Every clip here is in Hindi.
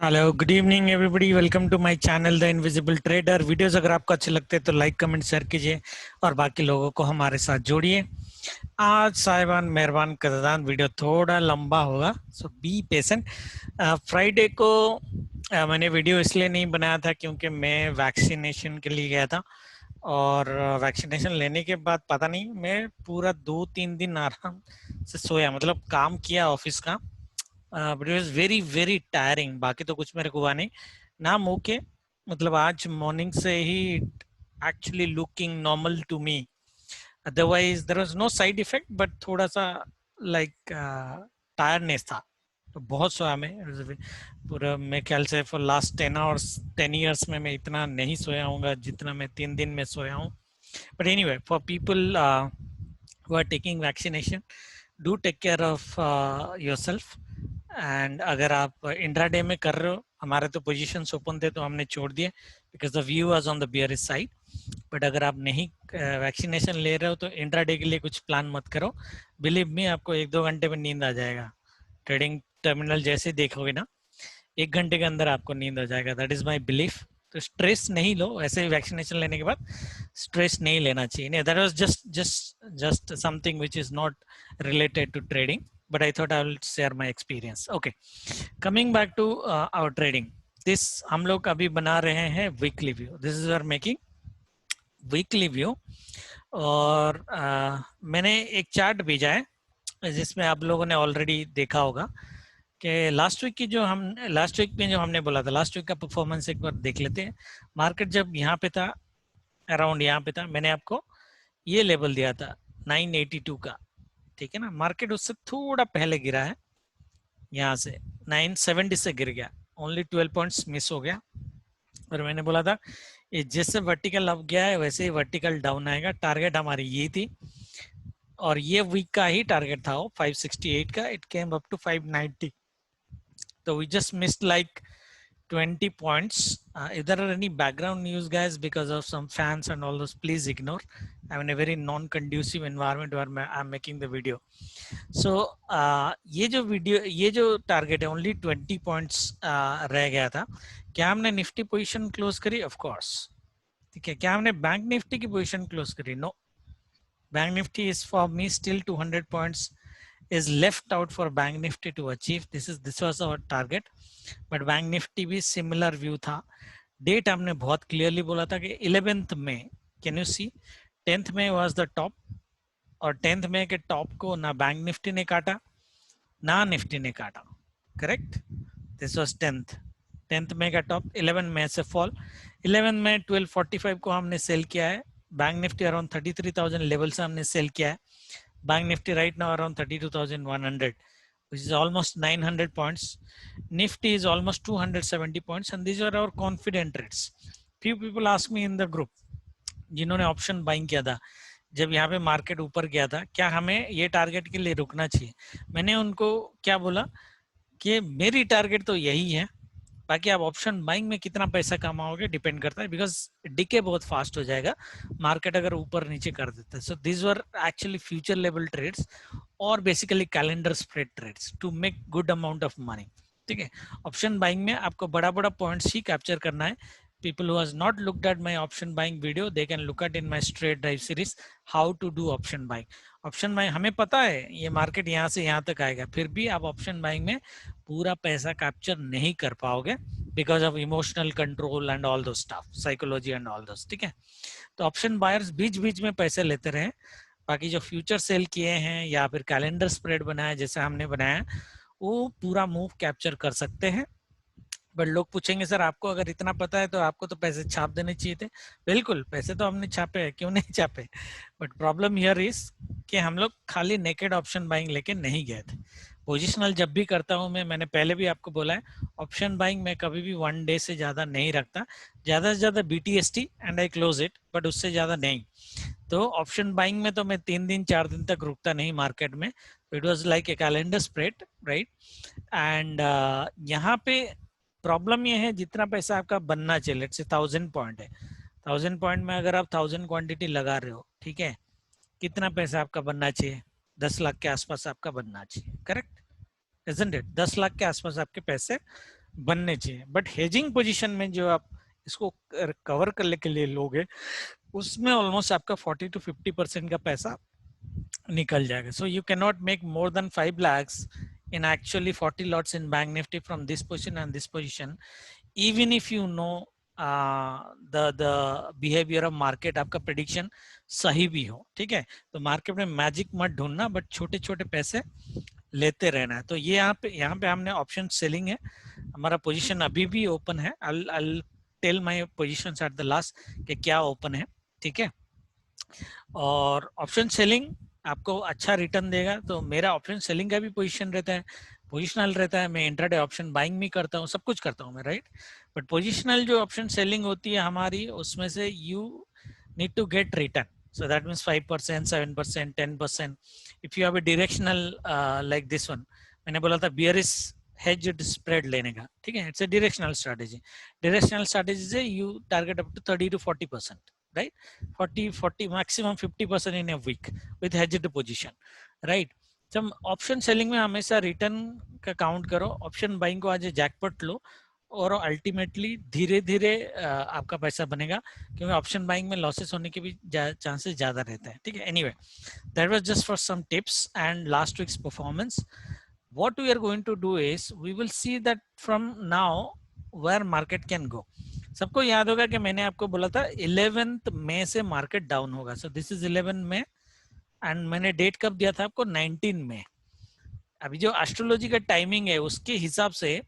Hello good evening everybody, welcome to my channel the invisible trader. Videos अगर आपको अच्छे लगते हैं तो लाइक कमेंट शेयर कीजिए और बाकी लोगों को हमारे साथ जोड़िए। आज साहिबान मेहरबान कदरदान वीडियो थोड़ा लंबा होगा, सो बी पेशेंट। फ्राइडे को मैंने वीडियो इसलिए नहीं बनाया था क्योंकि मैं वैक्सीनेशन के लिए गया था और वैक्सीनेशन लेने के बाद पता नहीं मैं पूरा 2-3 दिन आराम से सोया, मतलब काम किया ऑफिस का, but it was very very tiring. बाकी तो कुछ मेरे को हुआ नहीं ना मुंह के, मतलब आज मॉर्निंग से ही actually looking normal to me. Otherwise there was no side effect, but थोड़ा सा लाइक टायर्डनेस था। तो बहुत सोया मैं पूरा, मेरे ख्याल से फॉर लास्ट 10 आवर्स 10 ईयर्स में मैं इतना नहीं सोया हूँ जितना मैं 3 दिन में सोया हूँ। But anyway, for people who are taking vaccination, do take care of yourself। And अगर आप इंट्राडे में कर रहे हो, हमारे तो पोजीशंस ओपन थे तो हमने छोड़ दिए because the view was on the bearish side. But अगर आप नहीं वैक्सीनेशन ले रहे हो तो इंट्राडे के लिए कुछ प्लान मत करो। बिलीव मी, आपको 1-2 घंटे में नींद आ जाएगा। ट्रेडिंग टर्मिनल जैसे देखोगे ना, 1 घंटे के अंदर आपको नींद आ जाएगा। That is my belief. तो स्ट्रेस नहीं लो, ऐसे ही वैक्सीनेशन लेने के बाद स्ट्रेस नहीं लेना चाहिए। नहीं, that was just something which is not related to trading, but I thought I will share my experience. Okay, coming back to our trading. This हम लोग अभी बना रहे हैं weekly view. This is our making weekly view. और मैंने एक चार्ट भेजा है जिसमें आप लोगों ने ऑलरेडी देखा होगा कि लास्ट वीक की जो हम लास्ट वीक में जो हमने बोला था, लास्ट वीक का परफॉर्मेंस एक बार देख लेते हैं। मार्केट जब यहाँ पे था, अराउंड यहाँ पे था, मैंने आपको ये लेवल दिया था 982 का, ठीक है ना। मार्केट उससे थोड़ा पहले गिरा है, यहाँ से 970 से गिर गया, ओनली 12 पॉइंट्स मिस हो गया। और मैंने बोला था ये जैसे वर्टिकल अप गया है वैसे ही वर्टिकल डाउन आएगा। टारगेट हमारी ये थी और ये वीक का ही टारगेट था वो 568 का। इट केम अप टू 590, तो we just missed like 20 points. If there are any background news, guys, because of some fans and all those, please ignore. I'm in a very non-conducive environment where I'm making the video. So ये जो वीडियो, ये जो टारगेट है ओनली 20 पॉइंट्स रह गया था। क्या हमने निफ्टी पोजीशन क्लोज करी? ऑफ कोर्स, ठीक है। क्या हमने बैंक निफ्टी की पोजीशन क्लोज करी? No. Bank Nifty is for me still 200 points is left out for bank nifty to achieve. This was our target, but bank nifty भी similar view था। डेट हमने बहुत क्लियरली बोला था कि 11th में, कैन यू सी, 10th में वाज द टॉप, और 10th में के टॉप को ना बैंक निफ्टी ने काटा ना निफ्टी ने काटा, करेक्ट। दिस वाज 10th में का टॉप, 11 में से फॉल। 11 में 1245 को हमने सेल किया है। बैंक निफ्टी अराउंड 33,000 लेवल से हमने सेल किया है। Bank Nifty right now around 32,100, which is almost 900 points. Nifty is almost 270 points, and these are our confident trades. Few people ask me in the group, जिन्होंने ऑप्शन बाइंग किया था जब यहाँ पे मार्केट ऊपर गया था, क्या हमें ये टारगेट के लिए रुकना चाहिए? मैंने उनको क्या बोला कि मेरी टारगेट तो यही है, बाकी आप ऑप्शन बाइंग में कितना पैसा कमाओगे डिपेंड करता है, बिकॉज डिके बहुत फास्ट हो जाएगा मार्केट अगर ऊपर नीचे कर देता है। So this were actually future level trades और basically calendar spread trades to make good amount of money, ठीक है। ऑप्शन बाइंग में आपको बड़ा बड़ा पॉइंट्स ही कैप्चर करना है। people who has not looked at my option buying video, they can look at in my straight drive series how to do option buying. Option buying हमें पता है ये मार्केट यहाँ से यहाँ तक आएगा, फिर भी आप ऑप्शन बाइंग में पूरा पैसा कैप्चर नहीं कर पाओगे because of emotional control and all those stuff, psychology and all those, ठीक है। तो ऑप्शन बायर्स बीच बीच में पैसे लेते रहे, बाकी जो फ्यूचर सेल किए हैं या फिर कैलेंडर स्प्रेड बनाया जैसे हमने बनाया, वो पूरा मूव कैप्चर कर सकते हैं। बट लोग पूछेंगे सर आपको अगर इतना पता है तो आपको तो पैसे छाप देने चाहिए थे। बिल्कुल, पैसे तो हमने छापे हैं, क्यों नहीं छापे। बट प्रॉब्लम हियर इज कि हम लोग खाली नेकेड ऑप्शन बाइंग लेके नहीं गए थे। पोजिशनल जब भी करता हूं मैंने पहले भी आपको बोला है, ऑप्शन बाइंग में कभी भी 1 डे से ज्यादा नहीं रखता। ज्यादा से ज्यादा BTST and I close it, but उससे ज्यादा नहीं। तो ऑप्शन बाइंग में तो मैं 3 दिन 4 दिन तक रुकता नहीं मार्केट में। It was like a calendar spread, right. And यहाँ पे प्रॉब्लम ये है जितना पैसा आपका बनना चाहिए, लेट्स से 1000 पॉइंट है, 1000 पॉइंट में अगर आप 1000 क्वांटिटी लगा रहे हो, ठीक है, कितना पैसा आपका बनना चाहिए? 10 लाख के आसपास आपका बनना चाहिए, करेक्ट, इजंट इट? 10 लाख के आसपास आपके पैसे बनने चाहिए। बट हेजिंग पोजीशन में जो आप इसको कवर करने के लिए लोगे, उसमें ऑलमोस्ट आपका 40 to 50% का पैसा निकल जाएगा. So you cannot make more than 5 lakhs in actually 40 lots in bank nifty from this position and this position, even if you know the behavior of market. आपका prediction सही भी हो, ठीक है, तो मार्केट में मैजिक मत ढूंढना, बट छोटे छोटे पैसे लेते रहना है. तो ये यहाँ पे हमने ऑप्शन सेलिंग है, हमारा पोजीशन अभी भी ओपन है. I'll tell my positions at the last कि क्या ओपन है, ठीक है. और ऑप्शन सेलिंग आपको अच्छा रिटर्न देगा. तो मेरा ऑप्शन सेलिंग का भी पोजीशन रहता है, पोजिशनल रहता है. मैं इंट्राडे ऑप्शन बाइंग भी करता हूँ, सब कुछ करता हूँ मैं, राइट. बट पोजिशनल जो ऑप्शन सेलिंग होती है हमारी, उसमें से you need to get return. So that means 5%, 7%, 10%. If you have a directional like this one, मैंने बोला था bearish hedged spread लेने का, ठीक है. It's a directional strategy. Directional strategy से you target up to 30 to 40%, right? 40, maximum 50% in a week with hedged position, right? जब ऑप्शन सेलिंग में हमेशा रिटर्न का काउंट करो, ऑप्शन बाइंग को आज जैकपॉट लो, और अल्टीमेटली धीरे धीरे आपका पैसा बनेगा, क्योंकि ऑप्शन बाइंग में लॉसेस होने के भी चांसेस ज्यादा रहते हैं, ठीक है. Anyway, that was just for some tips and last week's performance. What we are going to do is we will see that from now where market can go. सबको याद होगा कि मैंने आपको बोला था 11 मई से मार्केट डाउन होगा. So this is 11 May and मैंने डेट कब दिया था आपको, 19 मई. अभी जो एस्ट्रोलॉजी का टाइमिंग है उसके हिसाब से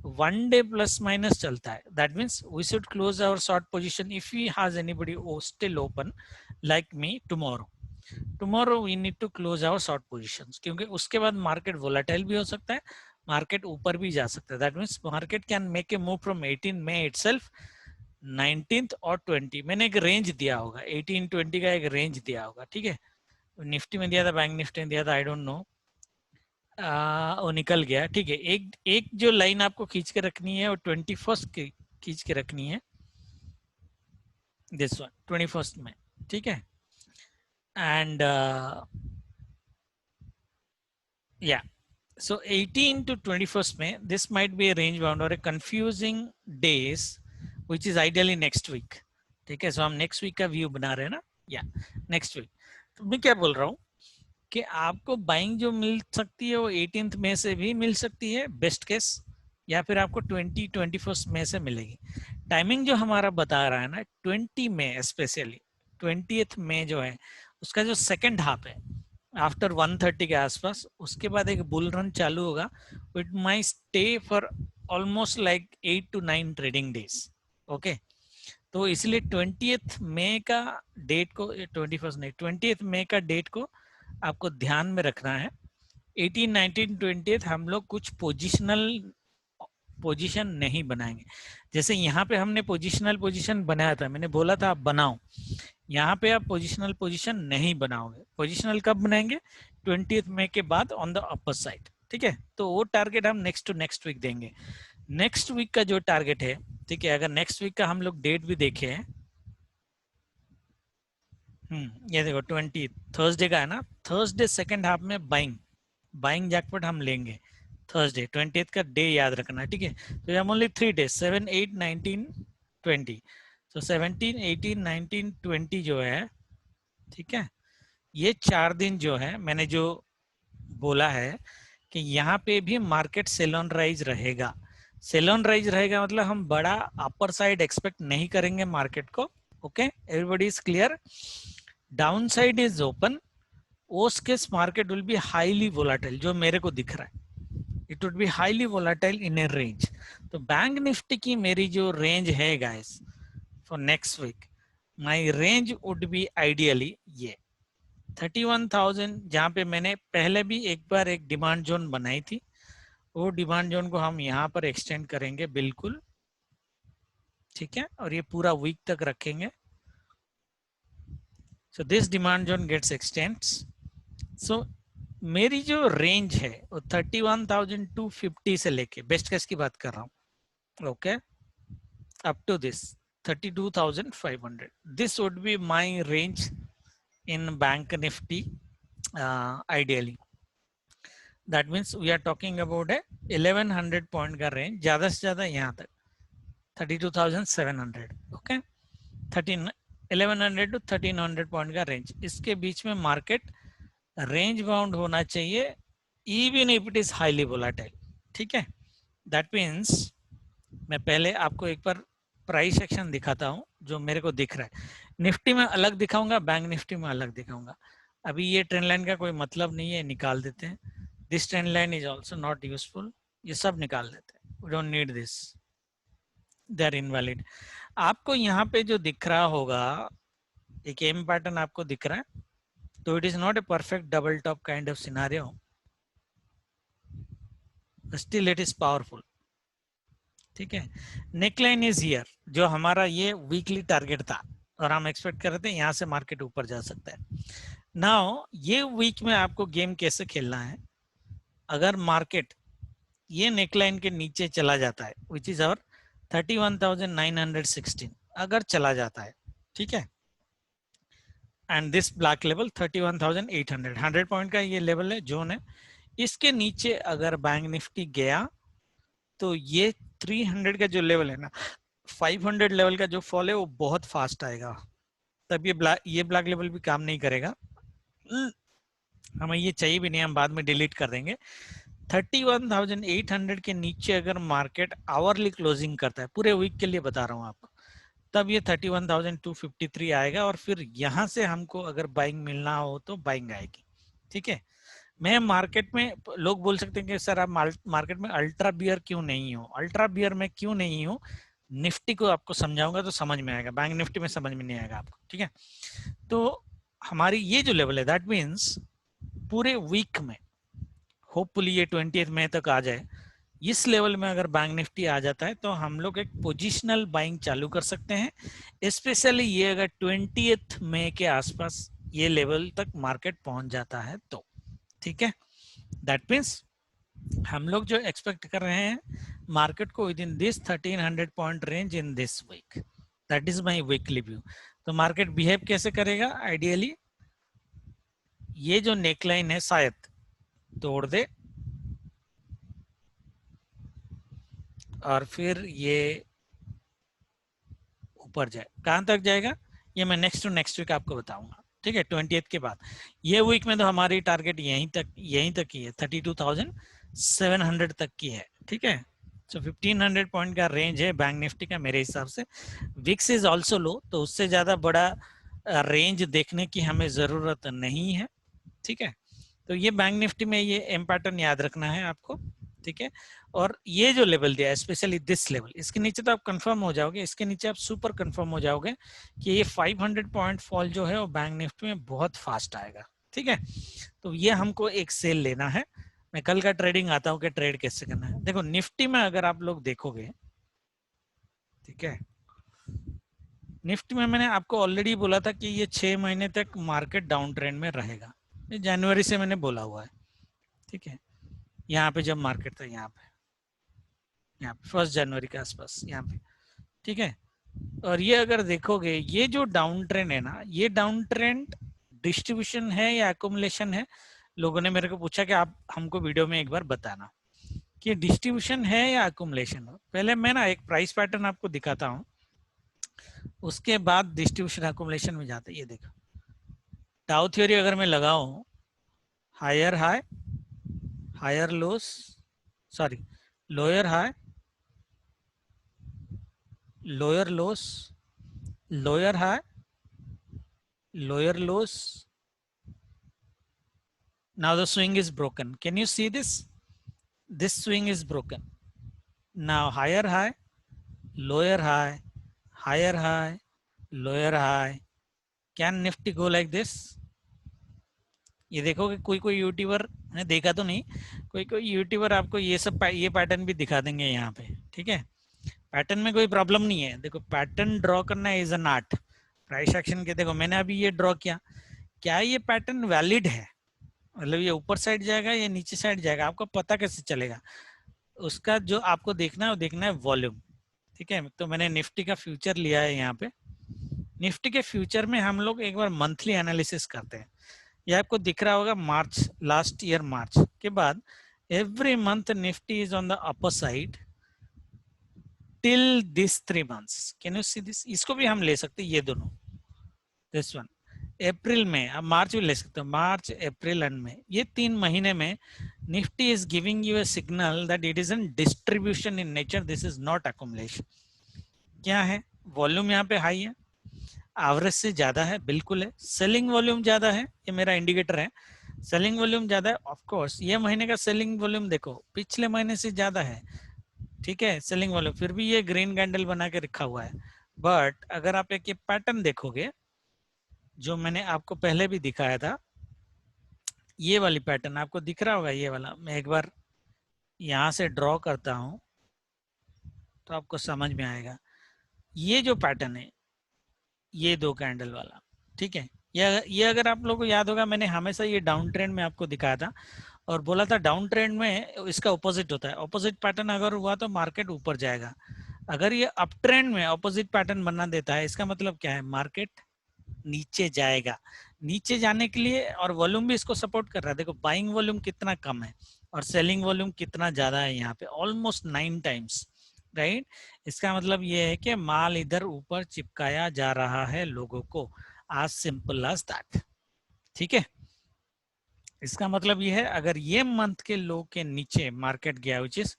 1 डे प्लस माइनस चलता है. That means we should close our short position if we has anybody still open like me tomorrow we need to close our short positions, क्योंकि उसके बाद मार्केट वोलेटाइल भी हो सकता है, मार्केट ऊपर भी जा सकता है. That means market can make a move from 18 May itself, 19th और 20. मैंने एक रेंज दिया होगा, 18-20 का एक रेंज दिया होगा, ठीक है. निफ्टी में दिया था, बैंक निफ्टी में दिया था, आई डोंट नो. वो निकल गया, ठीक है. एक एक जो लाइन आपको खींच के रखनी है वो 21st की खींच के रखनी है, दिस वन 21st में, ठीक है. एंड या सो 18 to 21st में this might be a range bound और a confusing days which is ideally next week, ठीक है. सो हम नेक्स्ट वीक का व्यू बना रहे हैं ना, या नेक्स्ट वीक. तो मैं क्या बोल रहा हूँ कि आपको बाइंग जो मिल सकती है वो 18th मई से भी मिल सकती है बेस्ट केस, या फिर आपको 21st मई से मिलेगी. टाइमिंग जो हमारा बता रहा है ना 20 मई, स्पेशली 20th मई जो है उसका जो सेकंड हाफ है आफ्टर 1:30 के आसपास, उसके बाद एक बुल रन चालू होगा. It might stay for almost like 8 to 9 trading days, okay. तो इसलिए 20th मई का डेट को, 21st नहीं, 20th मई का डेट को आपको ध्यान में रखना है. 18, 19, 20 हम लोग कुछ पोजीशन नहीं बनाएंगे. जैसे यहाँ पे हमने पोजीशन बनाया था, मैंने बोला था आप बनाओ. यहाँ पे आप पोजीशन नहीं बनाओगे. पोजीशनल कब बनाएंगे, 20th मई के बाद ऑन द अपर साइड, ठीक है. तो वो टारगेट हम नेक्स्ट टू नेक्स्ट वीक देंगे. नेक्स्ट वीक का जो टारगेट है, ठीक है, अगर नेक्स्ट वीक का हम लोग डेट भी देखे हैं, ये देखो 20 थर्सडे का है ना, थर्सडे सेकंड हाफ में बाइंग जैकपॉट हम लेंगे. थर्सडे 20th का डे याद रखना, ठीक है. तो हम ओनली 3 डेज, 7, 8, 19, 20. तो 17, 18, 19, 20 जो है, ठीक है, ये 4 दिन जो है मैंने जो बोला है कि यहाँ पे भी मार्केट सेल ऑन राइज रहेगा. सेल ऑन राइज रहेगा मतलब हम बड़ा अपर साइड एक्सपेक्ट नहीं करेंगे मार्केट को, okay. Everybody is clear. Down side is open, उस case market will be highly volatile, जो मेरे को दिख रहा है. It would be highly volatile in a range. तो बैंक निफ्टी की मेरी जो रेंज है guys for next week, my range would be ideally ये 31,000, जहां पे मैंने पहले भी एक बार एक डिमांड जोन बनाई थी. वो डिमांड जोन को हम यहाँ पर एक्सटेंड करेंगे बिल्कुल, ठीक है, और ये पूरा वीक तक रखेंगे. So this demand zone gets extends. So मेरी जो रेंज है वो 31,250 से लेके, बेस्ट केस की बात कर रहा हूँ, okay, up to this 32,500. This would be my range in bank nifty ideally. That means we are talking about a 1100 point का रेंज, ज्यादा से ज्यादा यहाँ तक 32,700, ओके। 1100 टू 1300 पॉइंट का रेंज, इसके बीच में मार्केट रेंज बाउंड होना चाहिए, even if it is highly volatile, ठीक है। दैट मीन्स मैं पहले आपको एक बार प्राइस एक्शन दिखाता हूं जो मेरे को दिख रहा है। निफ्टी में अलग दिखाऊंगा, बैंक निफ्टी में अलग दिखाऊंगा। अभी ये ट्रेंड लाइन का कोई मतलब नहीं है, निकाल देते हैं। This trend line is also not useful, ये सब निकाल देते हैं, we don't need this, they are invalid. आपको यहाँ पे जो दिख रहा होगा एक एम पैटर्न आपको दिख रहा है, तो it is not a perfect double top kind of scenario, still it is powerful, ठीक है। नेकलाइन इज हियर, जो हमारा ये वीकली टारगेट था और हम एक्सपेक्ट कर रहे थे यहाँ से मार्केट ऊपर जा सकता है। नाउ ये वीक में आपको गेम कैसे खेलना है, अगर मार्केट ये नेकलाइन के नीचे चला जाता है विच इज अवर 31,916, अगर चला जाता है, ठीक है, and this black level 31,800, 100 point का ये लेवल है, जोन है, इसके नीचे अगर बैंक निफ्टी गया तो ये 300 का जो लेवल है ना, 500 लेवल का जो फॉल है वो बहुत फास्ट आएगा, तब ये ब्लैक लेवल भी काम नहीं करेगा। हमें ये चाहिए भी नहीं, हम बाद में डिलीट कर देंगे। 31,800 के नीचे अगर मार्केट आवरली क्लोजिंग करता है, पूरे वीक के लिए बता रहा हूँ आपको, तब ये 31,253 आएगा और फिर यहां से हमको अगर बाइंग मिलना हो तो बाइंग आएगी, ठीक है। मैं मार्केट में, लोग बोल सकते हैं कि सर आप मार्केट में अल्ट्रा बियर क्यों नहीं हो, अल्ट्रा बियर में क्यों नहीं हो, निफ्टी को आपको समझाऊंगा तो समझ में आएगा, बैंक निफ्टी में समझ में नहीं आएगा आपको, ठीक है। तो हमारी ये जो लेवल है, दैट मीन्स पूरे वीक में होपफुली ये 20 मई तक आ जाए, इस लेवल में अगर बैंक निफ्टी आ जाता है तो हम लोग एक पोजिशनल बाइंग चालू कर सकते हैं। स्पेशली ये अगर 20 मई के आसपास ये लेवल तक मार्केट पहुंच जाता है तो, ठीक है। दैट मीन्स हम लोग जो एक्सपेक्ट कर रहे हैं मार्केट को within this 1300 point range in this week, that is my weekly view. तो मार्केट बिहेव कैसे करेगा, आइडियली ये जो नेकलाइन है शायद तोड़ दे और फिर ये ऊपर जाए, कहां तक जाएगा ये मैं नेक्स्ट टू नेक्स्ट वीक आपको बताऊंगा, ठीक है। 20 के बाद ये वीक में तो हमारी टारगेट यहीं तक की है, 32,700 तक की है, ठीक है। सो 1500 पॉइंट का रेंज है बैंक निफ्टी का मेरे हिसाब से। विक्स इज ऑल्सो लो, तो उससे ज्यादा बड़ा रेंज देखने की हमें जरूरत नहीं है, ठीक है। तो ये बैंक निफ्टी में ये एम पैटर्न याद रखना है आपको, ठीक है। और ये जो लेवल दिया है स्पेशली दिस लेवल, इसके नीचे तो आप कंफर्म हो जाओगे, इसके नीचे आप सुपर कंफर्म हो जाओगे कि ये 500 पॉइंट फॉल जो है वो बैंक निफ्टी में बहुत फास्ट आएगा, ठीक है। तो ये हमको एक सेल लेना है। मैं कल का ट्रेडिंग आता हूँ कि ट्रेड कैसे करना है। देखो निफ्टी में अगर आप लोग देखोगे, ठीक है, निफ्टी में मैंने आपको ऑलरेडी बोला था कि ये 6 महीने तक मार्केट डाउन ट्रेंड में रहेगा, ये जनवरी से मैंने बोला हुआ है, ठीक है। यहाँ पे जब मार्केट था यहाँ पे 1 जनवरी के आसपास यहाँ पे, ठीक है। और ये अगर देखोगे ये जो डाउन ट्रेंड है ना, ये डाउन ट्रेंड डिस्ट्रीब्यूशन है या एकुमुलेशन है, लोगों ने मेरे को पूछा कि आप हमको वीडियो में एक बार बताना कि डिस्ट्रीब्यूशन है या एकुमुलेशन है। पहले मैं ना एक प्राइस पैटर्न आपको दिखाता हूँ, उसके बाद डिस्ट्रीब्यूशन एकुमुलेशन में जाते हैं। ये देखो डाउ थ्योरी अगर मैं लगाऊं, higher high, higher lows, sorry lower high, lower lows, lower high, lower lows. Now the swing is broken. Can you see this? This swing is broken. Now higher high, lower high, higher high, lower high. Can Nifty go like this? ये देखो कि कोई कोई यूट्यूबर, मैंने देखा तो नहीं, कोई कोई यूट्यूबर आपको ये सब ये पैटर्न भी दिखा देंगे यहाँ पे, ठीक है। पैटर्न में कोई प्रॉब्लम नहीं है, देखो पैटर्न ड्रॉ करना is an art. Price action के देखो मैंने अभी ये ड्रॉ किया, क्या ये पैटर्न वैलिड है, मतलब ये ऊपर साइड जाएगा या नीचे साइड जाएगा, आपको पता कैसे चलेगा? उसका जो आपको देखना है वो देखना है वॉल्यूम, ठीक है। तो मैंने निफ्टी का फ्यूचर लिया है यहाँ पे। निफ्टी के फ्यूचर में हम लोग एक बार मंथली एनालिसिस करते हैं। ये आपको दिख रहा होगा मार्च, लास्ट ईयर मार्च के बाद every month Nifty is on the upper side till this 3 months. Can you see this? इसको भी हम ले सकते हैं, ये दोनों, this one अप्रैल में, अब मार्च भी ले सकते हो, मार्च अप्रैल एंड में, ये 3 महीने में Nifty is giving you a signal that it is an distribution in nature, this is not accumulation. क्या है? वॉल्यूम यहाँ पे हाई है, एवरेज से ज्यादा है, बिल्कुल है. सेलिंग वॉल्यूम ज्यादा है, ये मेरा इंडिकेटर है, सेलिंग वॉल्यूम ज्यादा है. ऑफ कोर्स ये महीने का सेलिंग वॉल्यूम देखो पिछले महीने से ज्यादा है, ठीक है, सेलिंग वॉल्यूम, फिर भी ये ग्रीन कैंडल बना के रखा हुआ है. बट अगर आप एक ये पैटर्न देखोगे जो मैंने आपको पहले भी दिखाया था, ये वाली पैटर्न आपको दिख रहा होगा, ये वाला, मैं एक बार यहां से ड्रॉ करता हूं तो आपको समझ में आएगा. ये जो पैटर्न है, ये 2 कैंडल वाला, ठीक है, ये अगर आप लोगों को याद होगा, मैंने हमेशा ये डाउन ट्रेंड में आपको दिखाया था और बोला था डाउन ट्रेंड में इसका ऑपोजिट होता है. ऑपोजिट पैटर्न अगर हुआ तो मार्केट ऊपर जाएगा. अगर ये अप ट्रेंड में ऑपोजिट पैटर्न बना देता है, इसका मतलब क्या है? मार्केट नीचे जाएगा. नीचे जाने के लिए, और वॉल्यूम भी इसको सपोर्ट कर रहा है. देखो बाइंग वॉल्यूम कितना कम है और सेलिंग वॉल्यूम कितना ज्यादा है, यहाँ पे ऑलमोस्ट 9 टाइम्स, राइट. इसका मतलब ये है कि माल इधर ऊपर चिपकाया जा रहा है लोगों को, आज सिंपल एज दैट, ठीक है. इसका मतलब ये है, अगर ये मंथ के लो के नीचे मार्केट गया, विच इज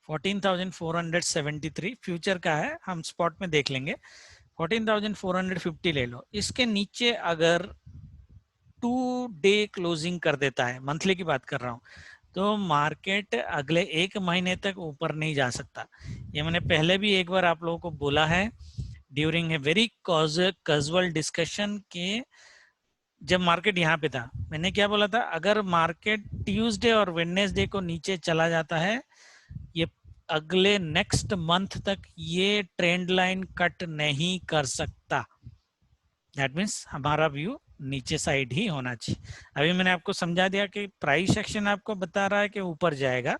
14,473, फ्यूचर का है, हम स्पॉट में देख लेंगे, 14,450 ले लो. इसके नीचे अगर 2 डे क्लोजिंग कर देता है, मंथली की बात कर रहा हूं, तो मार्केट अगले 1 महीने तक ऊपर नहीं जा सकता. ये मैंने पहले भी एक बार आप लोगों को बोला है during a very casual discussion के, जब मार्केट यहाँ पे था, मैंने क्या बोला था, अगर मार्केट ट्यूसडे और वेडनेसडे को नीचे चला जाता है, ये अगले नेक्स्ट मंथ तक ये ट्रेंड लाइन कट नहीं कर सकता. दैट मीन्स हमारा व्यू नीचे साइड ही होना चाहिए. अभी मैंने आपको समझा दिया कि प्राइस सेक्शन आपको बता रहा है कि ऊपर जाएगा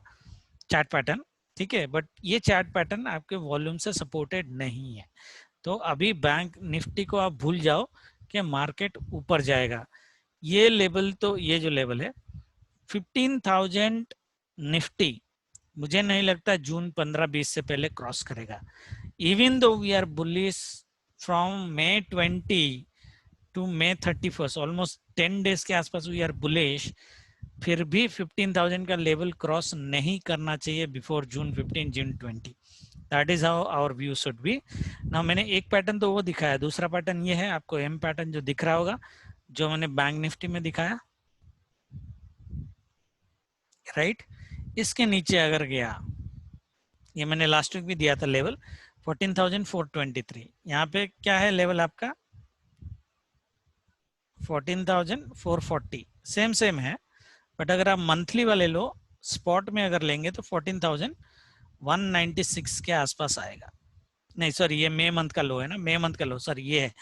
चार्ट पैटर्न, ठीक है, बट ये चार्ट पैटर्न आपके वॉल्यूम से सपोर्टेड नहीं है. तो अभी बैंक निफ्टी को आप भूल जाओ कि मार्केट ऊपर जाएगा. ये लेवल, तो ये जो लेवल है 15,000 निफ्टी, मुझे नहीं लगता जून 15-20 से पहले क्रॉस करेगा. Even though we are bullish from May 20 to May 31, almost 10 days के आसपास वी आर बुलिश, फिर भी 15,000 का लेवल क्रॉस नहीं करना चाहिए before June 15, June 20. That is how our view should be. ना मैंने एक पैटर्न तो वो दिखाया, दूसरा पैटर्न ये है, आपको एम पैटर्न जो दिख रहा होगा, जो मैंने बैंक निफ्टी में दिखाया, राइट. इसके नीचे अगर गया, ये मैंने लास्ट वीक भी दिया था लेवल 14,423, यहाँ पे क्या है लेवल आपका 14,440, सेम है. बट अगर आप मंथली वाले लो, स्पॉट में अगर लेंगे तो 14,196 के आसपास आएगा. नहीं सॉरी, ये मई मंथ का लो है ना, मई मंथ का लो, सॉरी ये है,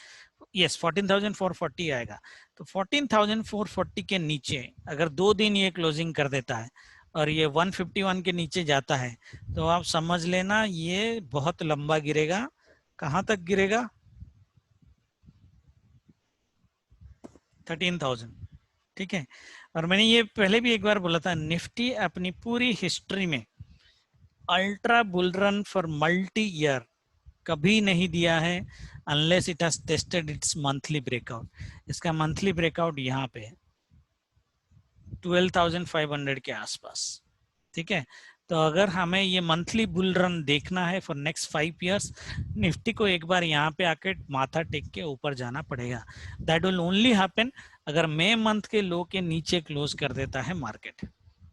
यस 14,440 आएगा. तो 14,440 के नीचे अगर 2 दिन ये क्लोजिंग कर देता है और ये 151 के नीचे जाता है, तो आप समझ लेना ये बहुत लंबा गिरेगा. कहां तक गिरेगा? 13,000, ठीक है. और मैंने ये पहले भी एक बार बोला था, निफ्टी अपनी पूरी हिस्ट्री में ultra bull run for multi year कभी नहीं दिया है unless it has tested it's monthly breakout. इसका मंथली ब्रेकआउट यहाँ पे 12,500 के आसपास, ठीक है. तो अगर हमें ये मंथली बुल रन देखना है फॉर नेक्स्ट 5 इयर्स, निफ्टी को एक बार यहाँ पे आके माथा टेक के ऊपर जाना पड़ेगा. दैट विल ओनली हैपन अगर मई मंथ के लो के नीचे क्लोज कर देता है मार्केट,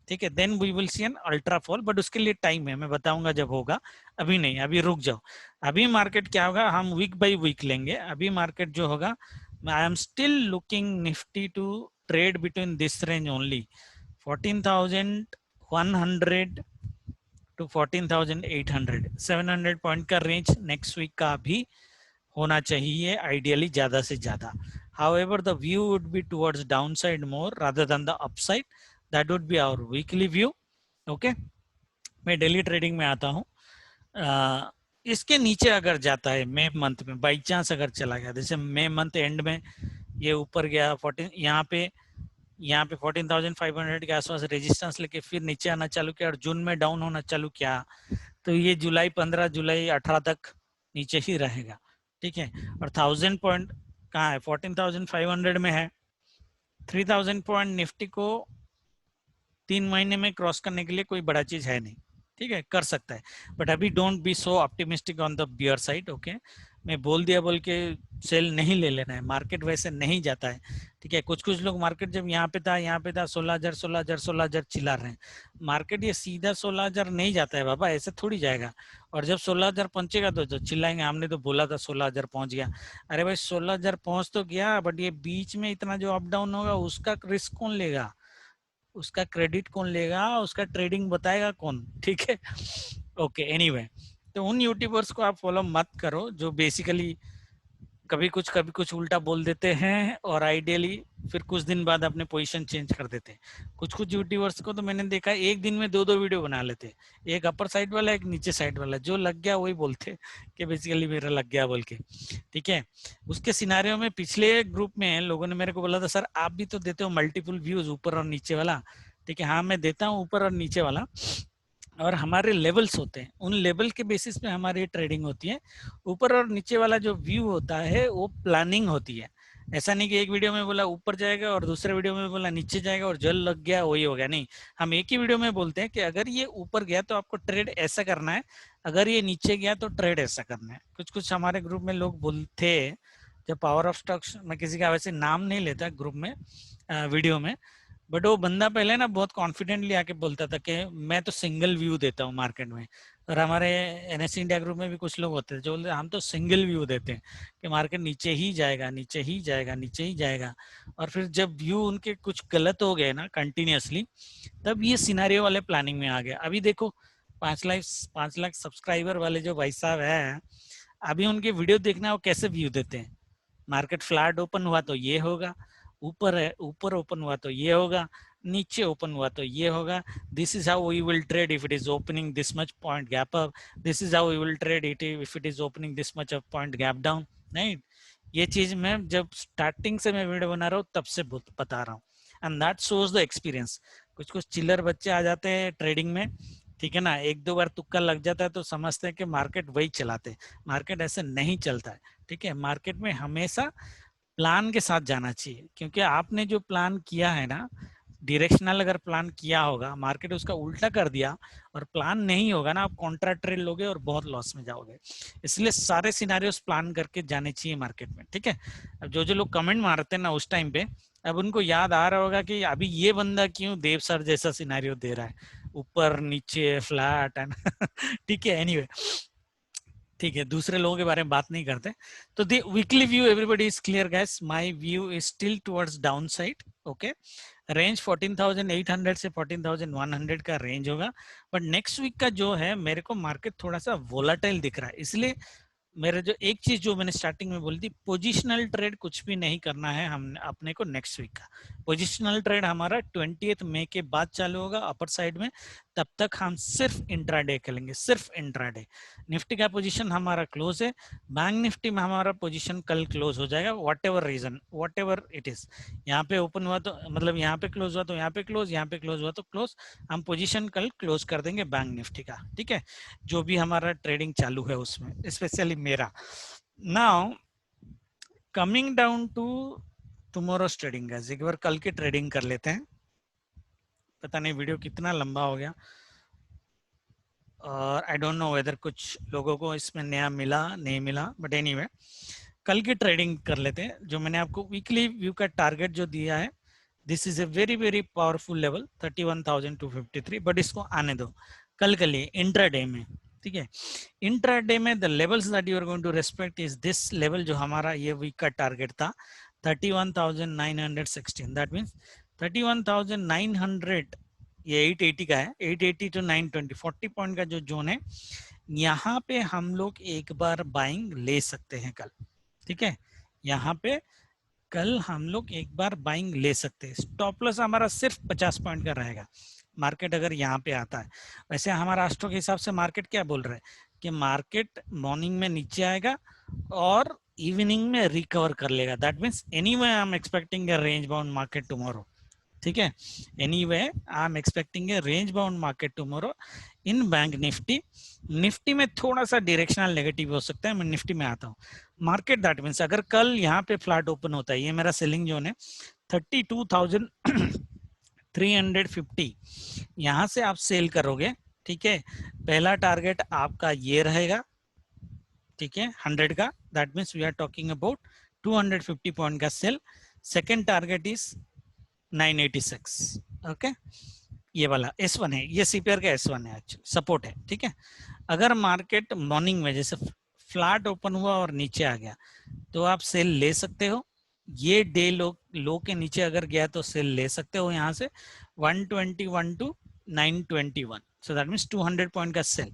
ठीक है, then we will see an ultra fall. But उसके लिए टाइम है, मैं बताऊंगा जब होगा, अभी नहीं, अभी रुक जाओ. अभी मार्केट क्या होगा, हम वीक बाय वीक लेंगे. अभी मार्केट जो होगा, I am still looking Nifty to trade between this range only, 14,100 to 14,800, 700 point का रेंज नेक्स्ट वीक का भी होना चाहिए आइडियली, ज्यादा से ज्यादा. However, the view would be towards downside more rather than the upside. That would be our weekly view. Okay? मैं डेली ट्रेडिंग में आता हूँ. इसके नीचे अगर जाता है मई मंथ में, बाई चांस अगर चला गया, जैसे मई मंथ एंड में ये ऊपर गया 14, यहाँ पे यहाँ पे 14,500 के आसपास रेजिस्टेंस लेके फिर नीचे आना चालू किया और जून में डाउन होना चालू किया, तो ये जुलाई 15 जुलाई 18 तक नीचे ही रहेगा। ठीक है, और 1000 पॉइंट कहाँ है, 14,500 में है। 3000 पॉइंट निफ्टी को 3 महीने में क्रॉस करने के लिए कोई बड़ा चीज है नहीं। ठीक है, कर सकता है, बट अभी don't be so optimistic on the bear side. Okay, मैं बोल दिया बोल के सेल नहीं ले लेना है, मार्केट वैसे नहीं जाता है। ठीक है, कुछ कुछ लोग मार्केट जब यहाँ पे था 16,000 16,000 16,000 चिल्ला रहे हैं, मार्केट ये सीधा 16,000 नहीं जाता है बाबा, ऐसे थोड़ी जाएगा। और जब 16,000 पहुंचेगा तो चिल्लाएंगे हमने तो बोला था 16,000 पहुंच गया। अरे भाई 16,000 पहुंच तो गया, बट ये बीच में इतना जो अप डाउन होगा उसका रिस्क कौन लेगा, उसका क्रेडिट कौन लेगा, उसका ट्रेडिंग बताएगा कौन। ठीक है, ओके एनीवे, तो उन यूट्यूबर्स को आप फॉलो मत करो जो बेसिकली कभी कुछ उल्टा बोल देते हैं और आइडियली फिर कुछ दिन बाद अपने पोजीशन चेंज कर देते हैं। कुछ कुछ यूट्यूबर्स को तो मैंने देखा एक दिन में दो दो वीडियो बना लेते, एक अपर साइड वाला एक नीचे साइड वाला, जो लग गया वही बोलते कि बेसिकली मेरा लग गया बोल के। ठीक है, उसके सिनारियों में पिछले ग्रुप में लोगों ने मेरे को बोला था सर आप भी तो देते हो मल्टीपल व्यूज ऊपर और नीचे वाला। ठीक है, हाँ मैं देता हूँ ऊपर और नीचे वाला, और हमारे लेवल्स होते हैं, उन लेवल के बेसिस पे हमारी ट्रेडिंग होती है। ऊपर और नीचे वाला जो व्यू होता है वो प्लानिंग होती है। ऐसा नहीं कि एक वीडियो में बोला ऊपर जाएगा और दूसरे वीडियो में बोला नीचे जाएगा और जल लग गया वही हो गया, नहीं। हम एक ही वीडियो में बोलते हैं कि अगर ये ऊपर गया तो आपको ट्रेड ऐसा करना है, अगर ये नीचे गया तो ट्रेड ऐसा करना है। कुछ कुछ हमारे ग्रुप में लोग बोलते, जब पावर ऑफ स्टॉक्स, मैं किसी का वैसे नाम नहीं लेता ग्रुप में वीडियो में, बट वो बंदा पहले ना बहुत कॉन्फिडेंटली आके बोलता था कि मैं तो सिंगल व्यू देता हूँ मार्केट में। और हमारे एनएस इंडिया ग्रुप में भी कुछ लोग होते हैं जो बोलते हम तो सिंगल व्यू देते हैं कि मार्केट नीचे ही जाएगा नीचे ही जाएगा नीचे ही जाएगा। और फिर जब व्यू उनके कुछ गलत हो गए ना कंटिन्यूअसली, तब ये सिनारियो वाले प्लानिंग में आ गया। अभी देखो 5 लाख सब्सक्राइबर वाले जो भाई साहब है, अभी उनके वीडियो देखना वो कैसे व्यू देते हैं। मार्केट फ्लैट ओपन हुआ तो ये होगा, ऊपर है ऊपर ओपन हुआ तो ये होगा, नीचे ओपन हुआ तो ये होगा। This is how we will trade if it is opening this much point gap up, this is how we will trade it if it is opening this much of point gap down. नहीं, ये चीज मैं जब स्टार्टिंग से मैं वीडियो बना रहा हूँ तब से बता रहा हूँ, and that shows the experience. कुछ कुछ चिल्लर बच्चे आ जाते हैं ट्रेडिंग में, ठीक है ना, एक दो बार तुक्का लग जाता है तो समझते हैं कि मार्केट वही चलाते, मार्केट ऐसे नहीं चलता है। ठीक है, मार्केट में हमेशा प्लान के साथ जाना चाहिए, क्योंकि आपने जो प्लान किया है ना, डायरेक्शनल अगर प्लान किया होगा, मार्केट उसका उल्टा कर दिया और प्लान नहीं होगा ना, आप कॉन्ट्रा ट्रेड लोगे और बहुत लॉस में जाओगे। इसलिए सारे सिनारियोस प्लान करके जाने चाहिए मार्केट में। ठीक है, अब जो जो लोग कमेंट मारते हैं ना उस टाइम पे, अब उनको याद आ रहा होगा कि अभी ये बंदा क्यों देव सर जैसा सिनारियो दे रहा है, ऊपर नीचे फ्लैट एंड ठीक है, एनीवे ठीक है, दूसरे लोगों के बारे में बात नहीं करते। तो the weekly view everybody is clear guys, my view is still towards down side. Okay, range 14,800 से 14,100 का रेंज होगा, बट नेक्स्ट वीक का जो है मेरे को मार्केट थोड़ा सा वोलाटाइल दिख रहा है। इसलिए मेरे जो एक चीज जो मैंने स्टार्टिंग में बोली थी, पोजिशनल ट्रेड कुछ भी नहीं करना है हम अपने को नेक्स्ट वीक का। पोजिशनल ट्रेड हमारा 20 मई के बाद चालू होगा अपर साइड में, तब तक हम सिर्फ इंट्राडे खेलेंगे, सिर्फ इंट्राडे। निफ्टी का पोजीशन हमारा क्लोज है, बैंक निफ्टी में हमारा पोजीशन कल क्लोज हो जाएगा, whatever reason whatever it is. यहाँ पे ओपन हुआ तो मतलब यहाँ पे क्लोज हुआ तो यहाँ पे क्लोज, यहाँ पे क्लोज हुआ तो क्लोज, हम पोजीशन कल क्लोज कर देंगे बैंक निफ्टी का। ठीक है, जो भी हमारा ट्रेडिंग चालू है उसमें, स्पेशली मेरा। Now coming down to tomorrow's trading, एक बार कल की ट्रेडिंग कर लेते हैं। पता नहीं वीडियो कितना लंबा हो गया, और आई डोंट नो वेदर कुछ लोगों को इसमें नया मिला नहीं मिला, बट एनीवे कल की ट्रेडिंग कर लेते हैं। जो मैंने आपको वीकली व्यू का टारगेट जो दिया है, this is a very very powerful level 31,253, but इसको आने दो कल के लिए इंट्राडे में। ठीक है, इंट्राडे में the levels that you are going to respect is this level, जो हमारा ये वीक का टारगेट था 31,916, दैट मीन्स 31,900, ये 880 का है, 880 टू 920 40 पॉइंट का जो जोन है, यहाँ पे हम लोग एक बार बाइंग ले सकते हैं कल। ठीक है, यहाँ पे कल हम लोग एक बार बाइंग ले सकते हैं। स्टॉप लॉस हमारा सिर्फ 50 पॉइंट का रहेगा मार्केट अगर यहाँ पे आता है। वैसे हमारा राष्ट्रों के हिसाब से मार्केट क्या बोल रहा है कि मार्केट मॉर्निंग में नीचे आएगा और इवनिंग में रिकवर कर लेगा, that means anyway I am expecting a range bound market tomorrow. ठीक है। Anyway I am expecting a range bound market tomorrow in bank Nifty. Nifty में थोड़ा सा डायरेक्शनल नेगेटिव हो सकता है, मैं निफ्टी में आता हूँ। मार्केट दैट मीन्स अगर कल यहाँ पे फ्लैट ओपन होता है, ये मेरा सेलिंग जोन है 32,350, यहाँ से आप सेल करोगे, ठीक है। पहला टारगेट आपका ये रहेगा, ठीक है, 100 का, that means we are talking about 250 point का sale. Second target is 986, okay. ये वाला S1 है, ये CPR का S1 है, एक्चुअली सपोर्ट है, ठीक है। अगर मार्केट मॉर्निंग में जैसे फ्लैट ओपन हुआ और नीचे आ गया तो आप सेल ले सकते हो। ये डे लो के नीचे अगर गया तो सेल ले सकते हो यहाँ से 121 to 921, so that means 200 point का सेल।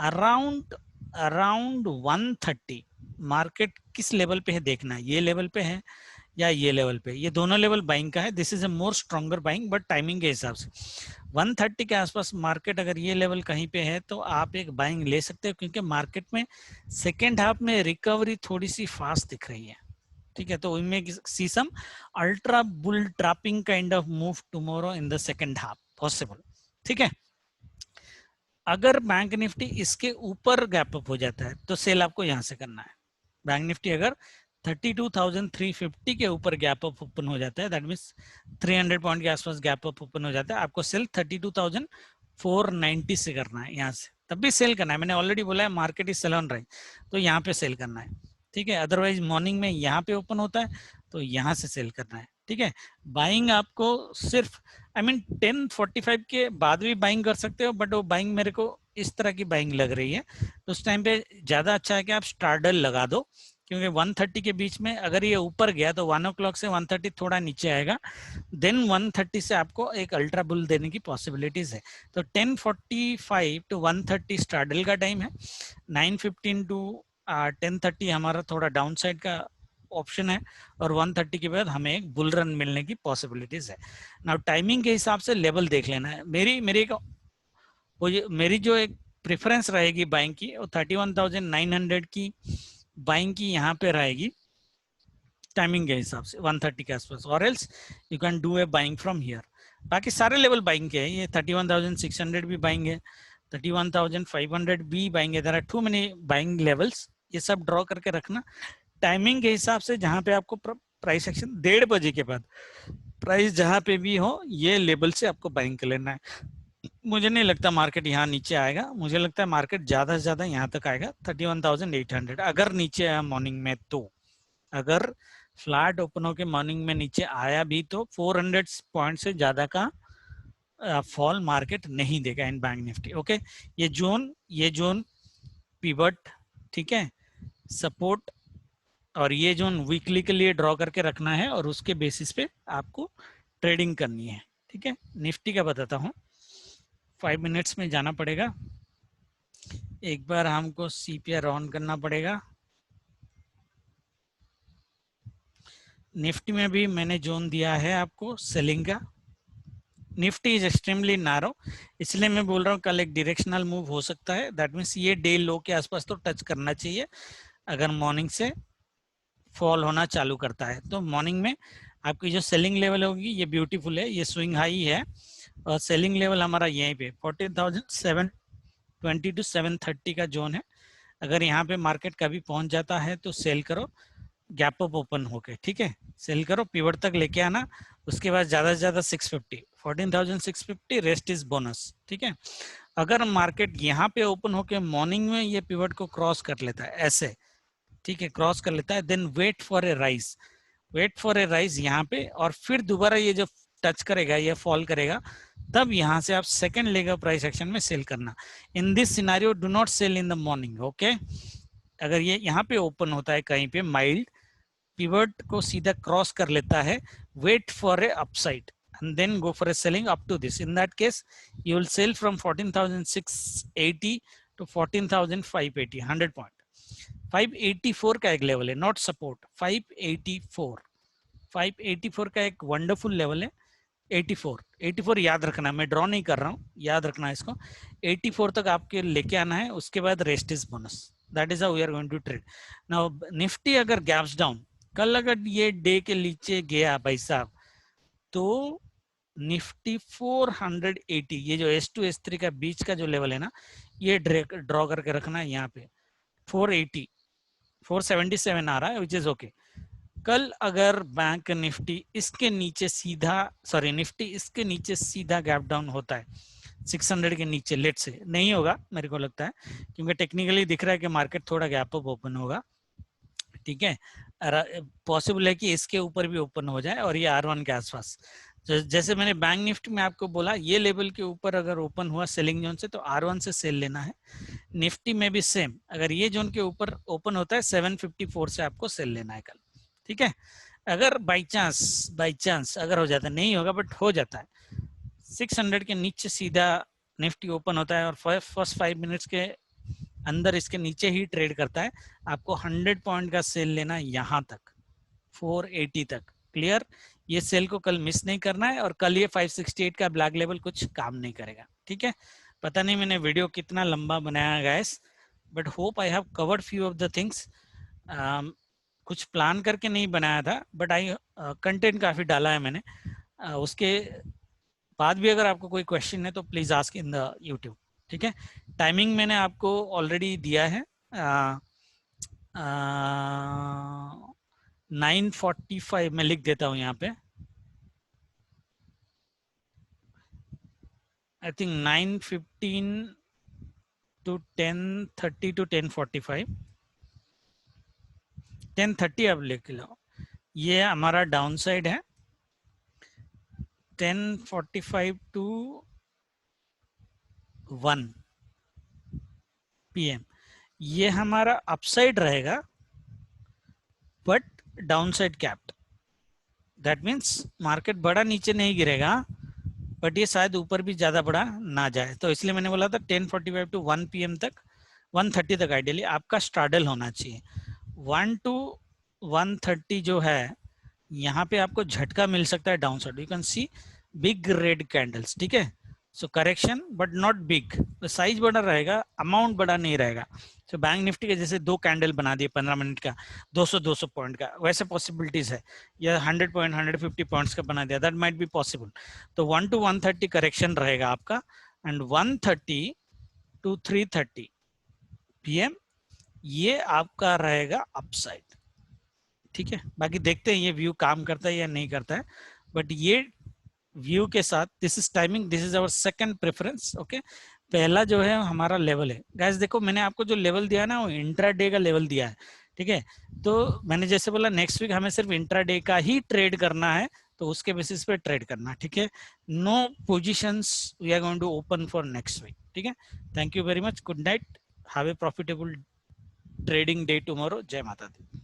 अराउंड अराउंड 130 मार्केट किस लेवल पे है देखना है, ये लेवल पे है या ये लेवल पे, ये दोनों लेवल बाइंग का है। This is a more stronger buying but timing के हिसाब से 130 के आसपास मार्केट अगर ये लेवल कहीं पे है तो आप एक बाइंग ले सकते हो, क्योंकि मार्केट में सेकेंड हाफ में रिकवरी थोड़ी सी फास्ट दिख रही है, ठीक है। तो we may see some ultra bull trapping kind of move tomorrow in the second half possible, ठीक है। अगर बैंक निफ्टी इसके ऊपर गैप अप हो जाता है तो सेल आपको यहां से करना है। बैंक निफ्टी अगर 32,350 के ऊपर गैप अप ओपन हो जाता है, दैट मीन्स 300 पॉइंट के आसपास गैप अप ओपन हो जाता है, आपको सेल 32,490 से करना है, यहाँ से तब भी सेल करना है। मैंने ऑलरेडी बोला है market is sell on right, तो यहाँ पे सेल करना है, ठीक है। अदरवाइज मॉर्निंग में यहाँ पे ओपन होता है तो यहाँ से सेल करना है, ठीक है। बाइंग आपको सिर्फ आई मीन 10:45 के बाद भी बाइंग कर सकते हो, बट वो बाइंग मेरे को इस तरह की बाइंग लग रही है, तो उस टाइम पे ज्यादा अच्छा है कि आप स्टार्डल लगा दो, क्योंकि 130 के बीच में अगर ये ऊपर गया तो 1 o'clock से 130 थोड़ा नीचे आएगा, देन 130 से आपको एक अल्ट्रा बुल देने की पॉसिबिलिटीज है। तो 10:45 टू 130 स्टार्डल का टाइम है, 9:15 टू 10:30 हमारा थोड़ा डाउन साइड का ऑप्शन है, और 130 के बाद हमें एक बुल रन मिलने की पॉसिबिलिटीज है। नाउ टाइमिंग के हिसाब से लेवल देख लेना है। मेरी जो एक प्रेफरेंस रहेगी बाइंग की, वो 31,900 की बाइंग की यहाँ पे रहेगी टाइमिंग के हिसाब से 130 के आसपास, और else you can do a buying from here. बाकी सारे लेवल बाइंग के हैं, ये 31,600 भी बाइंग है, 31,500 भी बाइंग है, there are too many buying levels, ये सब ड्रॉ करके रखना। टाइमिंग के हिसाब से जहां पे आपको प्राइस एक्शन 1:30 बजे के बाद प्राइस जहां पे भी हो, ये लेवल से आपको बाइंग कर लेना है। मुझे नहीं लगता मार्केट यहाँ नीचे आएगा, मुझे लगता है मार्केट ज्यादा से ज्यादा यहाँ तक आएगा 31,800 अगर नीचे आया मॉर्निंग में तो। अगर फ्लैट ओपन होकर मॉर्निंग में नीचे आया भी तो 400 पॉइंट से ज्यादा का फॉल मार्केट नहीं देगा इन बैंक निफ्टी, ओके। ये जोन पिवट, ठीक है, सपोर्ट, और ये जोन वीकली के लिए ड्रॉ करके रखना है, और उसके बेसिस पे आपको ट्रेडिंग करनी है, ठीक है। निफ्टी का बताता हूँ, 5 मिनट्स में जाना पड़ेगा, एक बार हमको CPR ऑन करना पड़ेगा। निफ्टी में भी मैंने जोन दिया है आपको सेलिंग का। निफ्टी इज एक्सट्रीमली नारो, इसलिए मैं बोल रहा हूँ कल एक डायरेक्शनल मूव हो सकता है, दैट मीन्स ये डे लो के आसपास तो टच करना चाहिए। अगर मॉर्निंग से फॉल होना चालू करता है तो मॉर्निंग में आपकी जो सेलिंग लेवल होगी ये ब्यूटीफुल है, ये स्विंग हाई है, और सेलिंग लेवल हमारा यहीं पे 14,720 टू 730 का जोन है। अगर यहाँ पे मार्केट कभी पहुंच जाता है तो सेल करो, गैप अप ओपन होके, ठीक है, सेल करो, पिवट तक लेके आना, उसके बाद ज्यादा से ज्यादा 650, 14,650, रेस्ट इज बोनस, ठीक है। अगर मार्केट यहाँ पे ओपन होके मॉर्निंग में ये पिवट को क्रॉस कर लेता है ऐसे, ठीक है, क्रॉस कर लेता है, then wait for a rise यहाँ पे, और फिर दोबारा ये जो टच करेगा, ये फॉल करेगा, तब यहाँ से आप सेकंड लेग प्राइस एक्शन में सेल करना। In this scenario do not sell in the morning, okay. अगर ये यहाँ पे ओपन होता है कहीं पे माइल्ड, पिवट को सीधा क्रॉस कर लेता है, wait for a upside and then go for a selling up to this. In that case, you will sell from 14,680 to 14,580, 100 point. 584 का एक लेवल है, नॉट सपोर्ट, 584 का एक वंडरफुल लेवल है। 84 याद रखना, मैं ड्रॉ नहीं कर रहा हूँ, याद रखना इसको, 84 तक आपके लेके आना है, उसके बाद rest is bonus, that is how we are going to trade. Now Nifty अगर गैप्स डाउन, कल अगर ये डे के नीचे गया भाई साहब, तो निफ्टी 480, ये जो S2 S3 का बीच का जो लेवल है ना, ये ड्रॉ करके रखना है यहाँ पे 480, 477 आ रहा है, विच इज ओके। कल अगर बैंक निफ्टी इसके नीचे सीधा, सॉरी निफ्टी इसके नीचे सीधा गैप डाउन होता है 600 के नीचे, लेट से नहीं होगा मेरे को लगता है, क्योंकि टेक्निकली दिख रहा है कि मार्केट थोड़ा गैप अप ओपन होगा, ठीक है। पॉसिबल है कि इसके ऊपर भी ओपन हो जाए और ये R1 के आसपास। जैसे मैंने बैंक निफ्टी में आपको बोला, ये लेवल के ऊपर अगर ओपन हुआ सेलिंग जोन से तो R1 से सेल लेना है। निफ्टी में भी सेम, अगर ये जोन के ऊपर ओपन होता है 754 से आपको सेल लेना है कल, ठीक है। अगर बाई चांस अगर हो जाता है, नहीं होगा बट हो जाता है, 600 के नीचे सीधा निफ्टी ओपन होता है और फर्स्ट 5 मिनट्स के अंदर इसके नीचे ही ट्रेड करता है, आपको 100 पॉइंट का सेल लेना है यहाँ तक 480 तक। क्लियर, ये सेल को कल मिस नहीं करना है, और कल ये 568 का ब्लैक लेवल कुछ काम नहीं करेगा, ठीक है। पता नहीं मैंने वीडियो कितना लंबा बनाया guys, but hope I have covered few of the things. कुछ प्लान करके नहीं बनाया था, बट आई कंटेंट काफी डाला है मैंने। उसके बाद भी अगर आपको कोई क्वेश्चन है तो please ask in the YouTube, ठीक है। टाइमिंग मैंने आपको ऑलरेडी दिया है, 9:45 मैं लिख देता हूँ यहाँ पे, आई थिंक 9:15 to 10:30 to 10:45, 10:30 आप लिख लो, ये हमारा डाउन साइड है। 10:45 to 1 PM ये हमारा अपसाइड रहेगा, but down side capped. That means market बड़ा नीचे नहीं गिरेगा, बट ये शायद ऊपर भी ज्यादा बड़ा ना जाए, तो इसलिए मैंने बोला था 10:45 to 1 PM तक, 1:30 तक आइडियली आपका स्ट्राडल होना चाहिए। 1 to 1:30 जो है, यहाँ पे आपको झटका मिल सकता है down side, you can see big red candles, ठीक है। सो करेक्शन बट नॉट बिग, तो साइज बड़ा रहेगा, अमाउंट बड़ा नहीं रहेगा। तो बैंक निफ्टी के जैसे 2 कैंडल बना दिए 15 मिनट का 200 पॉइंट का, वैसे पॉसिबिलिटीज है, या 100 पॉइंट 150 पॉइंट्स का बना दिया, दैट माइट बी पॉसिबल। तो 1 to 1:30 करेक्शन रहेगा आपका, एंड 1:30 to 3:30 PM ये आपका रहेगा अपसाइड, ठीक है। बाकी देखते हैं ये व्यू काम करता है या नहीं करता है, बट ये व्यू के साथ this is timing, this is our second preference, okay. पहला जो है हमारा लेवल है गाइस, देखो मैंने आपको जो लेवल दिया है ना, वो इंट्राडे का लेवल दिया है, ठीक है। तो मैंने जैसे बोला नेक्स्ट वीक हमें सिर्फ इंट्राडे का ही ट्रेड करना है, तो उसके बेसिस पे ट्रेड करना, ठीक है। No positions we are going to open for next week, ठीक है। Thank you very much, good night, have a profitable trading day tomorrow, जय माता दी।